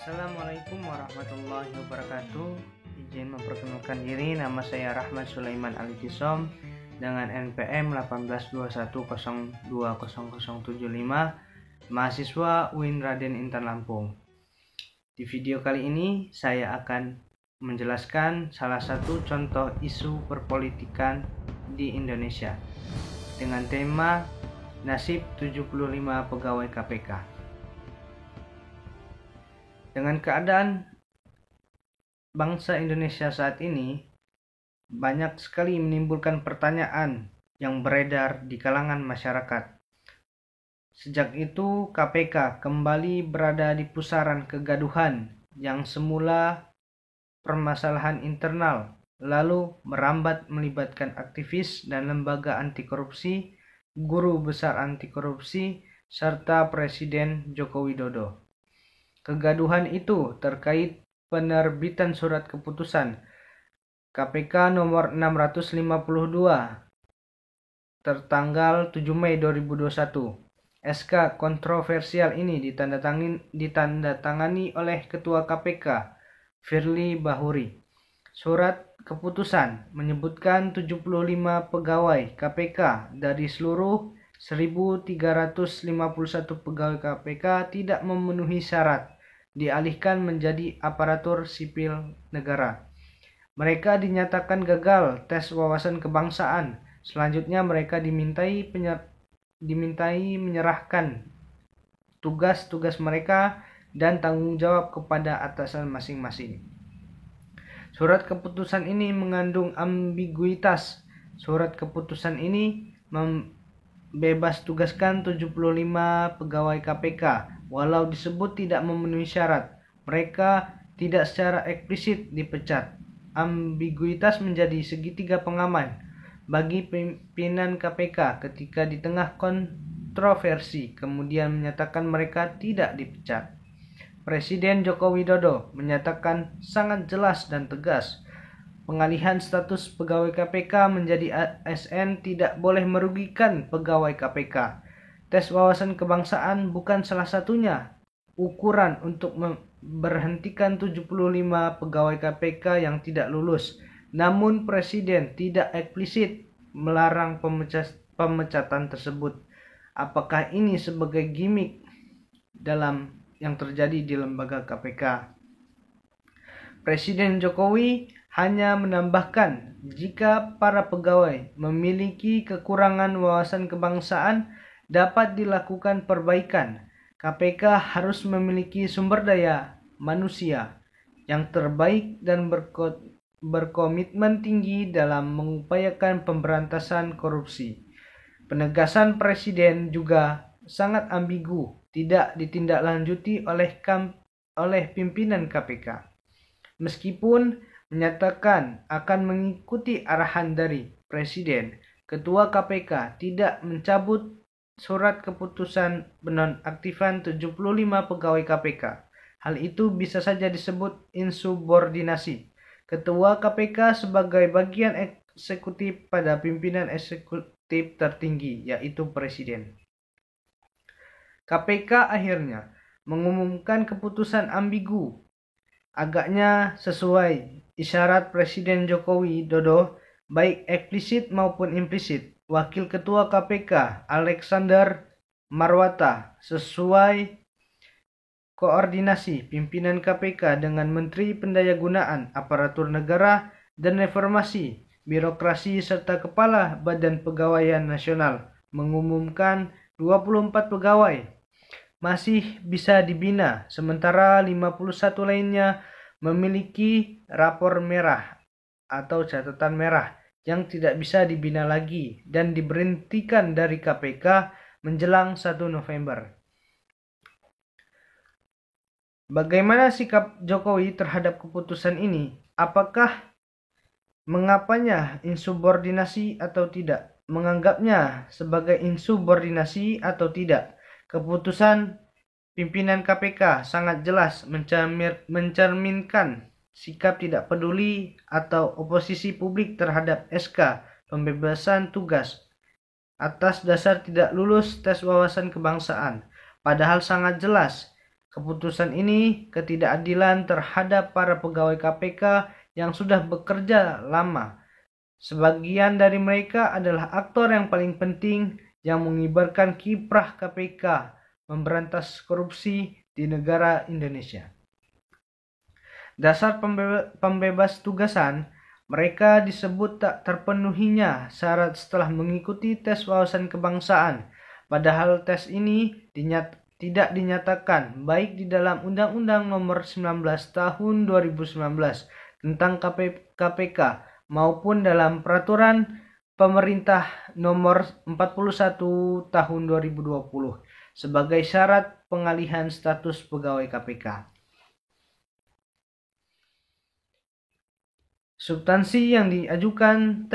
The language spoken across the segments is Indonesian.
Assalamualaikum warahmatullahi wabarakatuh. Izin memperkenalkan diri, nama saya Rahmat Sulaiman Alikisom dengan NPM 1821020075, mahasiswa UIN Raden Intan Lampung. Di video kali ini saya akan menjelaskan salah satu contoh isu perpolitikan di Indonesia dengan tema nasib 75 pegawai KPK. Dengan keadaan bangsa Indonesia saat ini, banyak sekali menimbulkan pertanyaan yang beredar di kalangan masyarakat. Sejak itu, KPK kembali berada di pusaran kegaduhan yang semula permasalahan internal, lalu merambat melibatkan aktivis dan lembaga anti korupsi, guru besar anti korupsi, serta Presiden Joko Widodo. Kegaduhan itu terkait penerbitan surat keputusan KPK nomor 652 tertanggal 7 Mei 2021. SK kontroversial ini ditandatangani oleh Ketua KPK Firly Bahuri. Surat keputusan menyebutkan 75 pegawai KPK dari seluruh 1.351 pegawai KPK tidak memenuhi syarat dialihkan menjadi aparatur sipil negara. Mereka dinyatakan gagal tes wawasan kebangsaan. Selanjutnya mereka dimintai menyerahkan tugas-tugas mereka dan tanggung jawab kepada atasan masing-masing. Surat keputusan ini mengandung ambiguitas. Surat keputusan ini bebas tugaskan 75 pegawai KPK. Walau disebut tidak memenuhi syarat, mereka tidak secara eksplisit dipecat. Ambiguitas menjadi segitiga pengaman bagi pimpinan KPK ketika di tengah kontroversi kemudian menyatakan mereka tidak dipecat. Presiden Joko Widodo menyatakan sangat jelas dan tegas, pengalihan status pegawai KPK menjadi ASN tidak boleh merugikan pegawai KPK. Tes wawasan kebangsaan bukan salah satunya ukuran untuk memberhentikan 75 pegawai KPK yang tidak lulus. Namun Presiden tidak eksplisit melarang pemecatan tersebut. Apakah ini sebagai gimmick dalam yang terjadi di lembaga KPK? Presiden Jokowi hanya menambahkan jika para pegawai memiliki kekurangan wawasan kebangsaan dapat dilakukan perbaikan. KPK harus memiliki sumber daya manusia yang terbaik dan berkomitmen tinggi dalam mengupayakan pemberantasan korupsi. Penegasan Presiden juga sangat ambigu, tidak ditindaklanjuti oleh pimpinan KPK. Meskipun menyatakan akan mengikuti arahan dari Presiden, Ketua KPK tidak mencabut surat keputusan penonaktifan 75 pegawai KPK. Hal itu bisa saja disebut insubordinasi. Ketua KPK sebagai bagian eksekutif pada pimpinan eksekutif tertinggi, yaitu Presiden. KPK akhirnya mengumumkan keputusan ambigu. Agaknya sesuai isyarat Presiden Joko Widodo, baik eksplisit maupun implisit. Wakil Ketua KPK Alexander Marwata sesuai koordinasi pimpinan KPK dengan Menteri Pendayagunaan Aparatur Negara dan Reformasi Birokrasi serta Kepala Badan Pegawaian Nasional mengumumkan 24 pegawai masih bisa dibina, sementara 51 lainnya memiliki rapor merah atau catatan merah yang tidak bisa dibina lagi dan diberhentikan dari KPK menjelang 1 November. Bagaimana sikap Jokowi terhadap keputusan ini? Apakah mengapanya insubordinasi atau tidak? Menganggapnya sebagai insubordinasi atau tidak? Keputusan pimpinan KPK sangat jelas mencerminkan sikap tidak peduli atau oposisi publik terhadap SK pembebasan tugas atas dasar tidak lulus tes wawasan kebangsaan. Padahal sangat jelas keputusan ini ketidakadilan terhadap para pegawai KPK yang sudah bekerja lama. Sebagian dari mereka adalah aktor yang paling penting yang mengibarkan kiprah KPK memberantas korupsi di negara Indonesia. Dasar pembebas tugasan, mereka disebut tak terpenuhinya syarat setelah mengikuti tes wawasan kebangsaan, padahal tes ini tidak dinyatakan baik di dalam Undang-Undang Nomor 19 Tahun 2019 tentang KPK maupun dalam Peraturan Pemerintah Nomor 41 Tahun 2020 sebagai syarat pengalihan status pegawai KPK. Substansi yang diajukan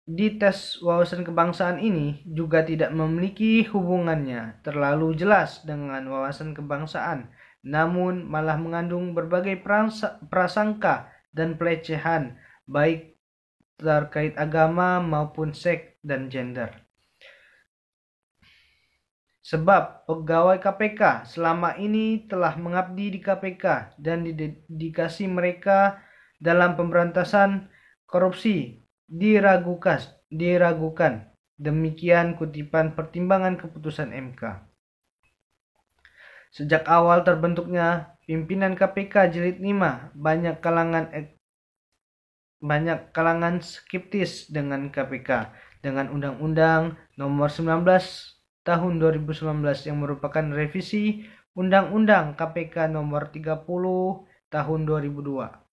di tes wawasan kebangsaan ini juga tidak memiliki hubungannya terlalu jelas dengan wawasan kebangsaan, namun malah mengandung berbagai prasangka dan pelecehan, baik terkait agama maupun seks dan gender. Sebab pegawai KPK selama ini telah mengabdi di KPK dan dedikasi mereka dalam pemberantasan korupsi diragukan. Demikian kutipan pertimbangan keputusan MK. Sejak awal terbentuknya pimpinan KPK Jilid 5, banyak kalangan skeptis dengan KPK, dengan Undang-Undang Nomor 19 Tahun 2019 yang merupakan revisi Undang-Undang KPK Nomor 30 Tahun 2002.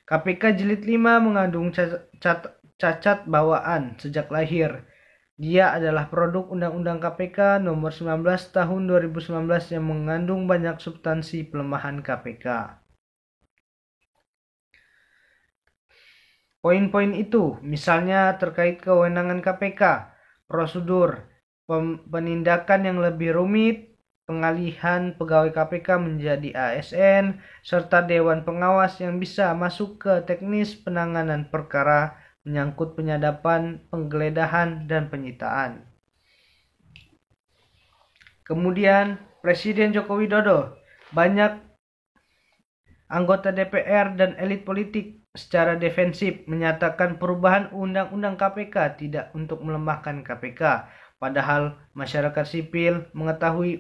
KPK Jilid 5 mengandung cacat bawaan sejak lahir. Dia adalah produk Undang-Undang KPK Nomor 19 Tahun 2019 yang mengandung banyak substansi pelemahan KPK. Poin-poin itu misalnya terkait kewenangan KPK, prosedur, penindakan yang lebih rumit, pengalihan pegawai KPK menjadi ASN, serta Dewan Pengawas yang bisa masuk ke teknis penanganan perkara menyangkut penyadapan, penggeledahan, dan penyitaan. Kemudian, Presiden Joko Widodo, banyak anggota DPR dan elit politik secara defensif menyatakan perubahan Undang-Undang KPK tidak untuk melemahkan KPK, padahal masyarakat sipil mengetahui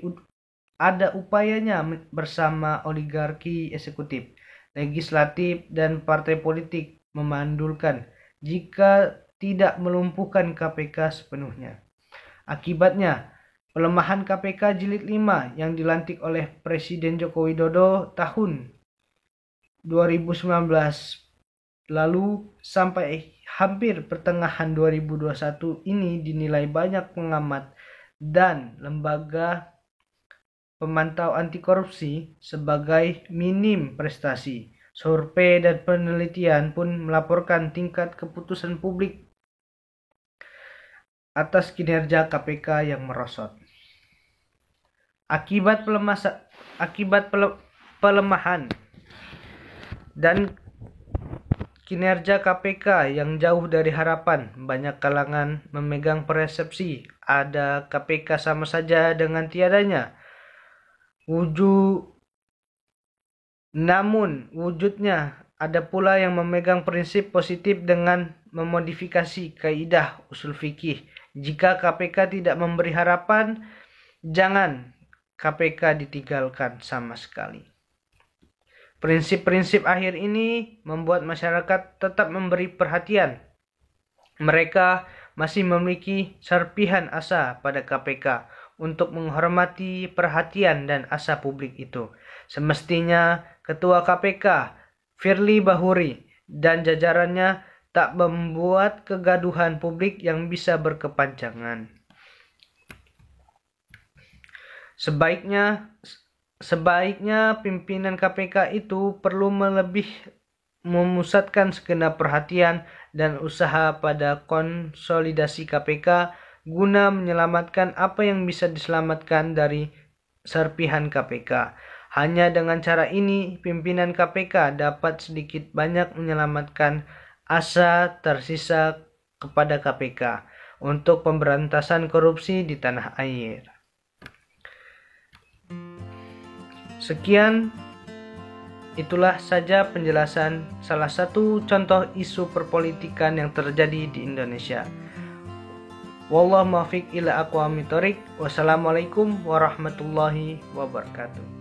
ada upayanya bersama oligarki eksekutif, legislatif, dan partai politik memandulkan jika tidak melumpuhkan KPK sepenuhnya. Akibatnya, pelemahan KPK Jilid 5 yang dilantik oleh Presiden Joko Widodo tahun 2019 lalu sampai hampir pertengahan 2021 ini dinilai banyak pengamat dan lembaga pemantau anti korupsi sebagai minim prestasi. Survei dan penelitian pun melaporkan tingkat keputusan publik atas kinerja KPK yang merosot. Akibat pelemahan dan kinerja KPK yang jauh dari harapan, banyak kalangan memegang persepsi ada KPK sama saja dengan tiadanya. Namun wujudnya ada pula yang memegang prinsip positif dengan memodifikasi kaidah usul fikih. Jika KPK tidak memberi harapan, jangan KPK ditinggalkan sama sekali. Prinsip-prinsip akhir ini membuat masyarakat tetap memberi perhatian. Mereka masih memiliki serpihan asa pada KPK untuk menghormati perhatian dan asa publik itu. Semestinya Ketua KPK Firly Bahuri dan jajarannya tak membuat kegaduhan publik yang bisa berkepanjangan. Sebaiknya pimpinan KPK itu perlu memusatkan segenap perhatian dan usaha pada konsolidasi KPK guna menyelamatkan apa yang bisa diselamatkan dari serpihan KPK. Hanya dengan cara ini, pimpinan KPK dapat sedikit banyak menyelamatkan asa tersisa kepada KPK untuk pemberantasan korupsi di tanah air. Sekian, itulah saja penjelasan salah satu contoh isu perpolitikan yang terjadi di Indonesia. Wallahu muwaffiq ila aqwamit thoriq. Wassalamualaikum warahmatullahi wabarakatuh.